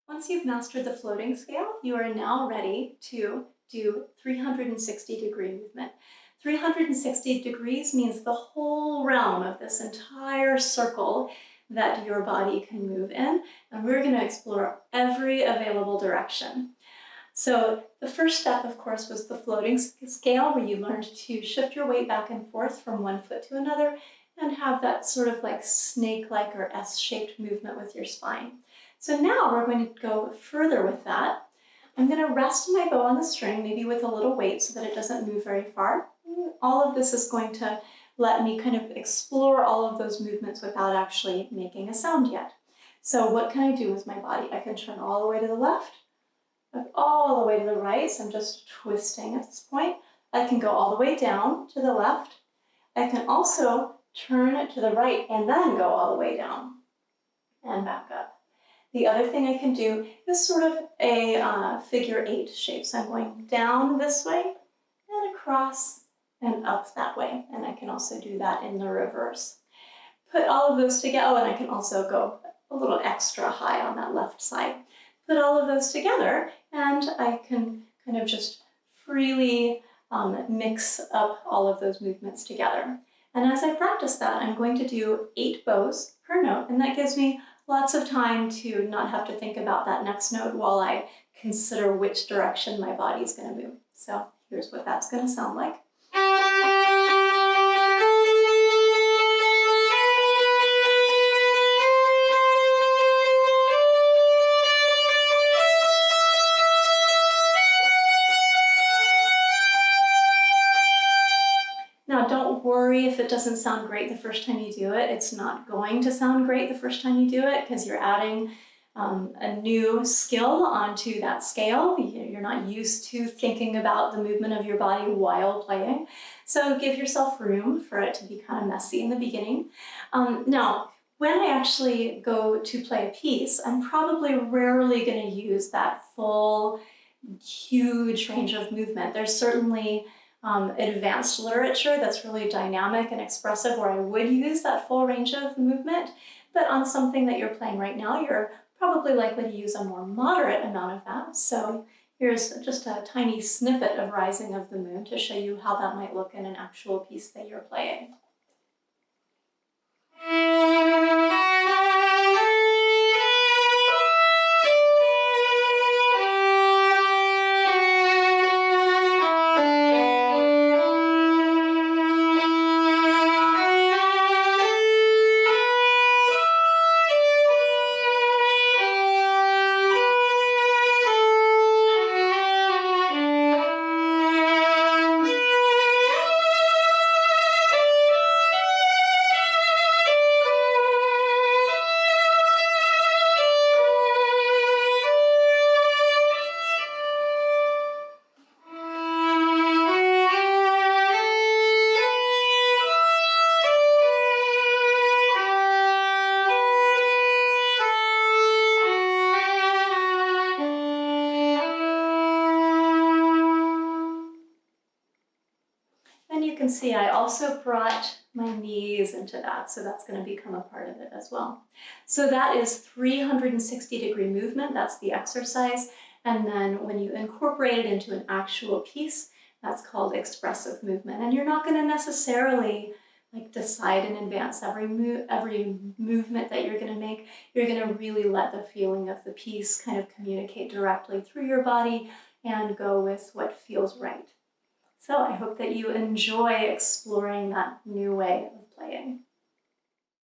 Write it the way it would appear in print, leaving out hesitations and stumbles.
Once you've mastered the floating scale, you are now ready to do 360-degree movement. 360 degrees means the whole realm of this entire circle that your body can move in, and we're going to explore every available direction. So the first step, of course, was the floating scale, where you learned to shift your weight back and forth from one foot to another and have that sort of like snake-like or S-shaped movement with your spine. So now we're going to go further with that. I'm going to rest my bow on the string, maybe with a little weight so that it doesn't move very far. All of this is going to let me kind of explore all of those movements without actually making a sound yet. So what can I do with my body? I can turn all the way to the left, all the way to the right, so I'm just twisting at this point. I can go all the way down to the left. I can also turn to the right and then go all the way down and back up. The other thing I can do is sort of a figure 8 shape. So I'm going down this way and across and up that way. And I can also do that in the reverse. Put all of those together, and I can also go a little extra high on that left side. Put all of those together, and I can kind of just freely mix up all of those movements together. And as I practice that, I'm going to do 8 bows per note, and that gives me lots of time to not have to think about that next note while I consider which direction my body's going to move. So here's what that's going to sound like. Now, don't worry if it doesn't sound great the first time you do it. It's not going to sound great the first time you do it because you're adding a new skill onto that scale. You're not used to thinking about the movement of your body while playing. So give yourself room for it to be kind of messy in the beginning. Now, when I actually go to play a piece, I'm probably rarely going to use that full, huge range of movement. There's certainly advanced literature that's really dynamic and expressive where I would use that full range of movement, but on something that you're playing right now, you're probably likely to use a more moderate amount of that. So here's just a tiny snippet of Rising of the Moon to show you how that might look in an actual piece that you're playing. And you can see I also brought my knees into that, so that's going to become a part of it as well. So that is 360-degree movement, that's the exercise, and then when you incorporate it into an actual piece, that's called expressive movement. And you're not going to necessarily decide in advance every movement that you're going to make. You're going to really let the feeling of the piece kind of communicate directly through your body and go with what feels right. So I hope that you enjoy exploring that new way of playing.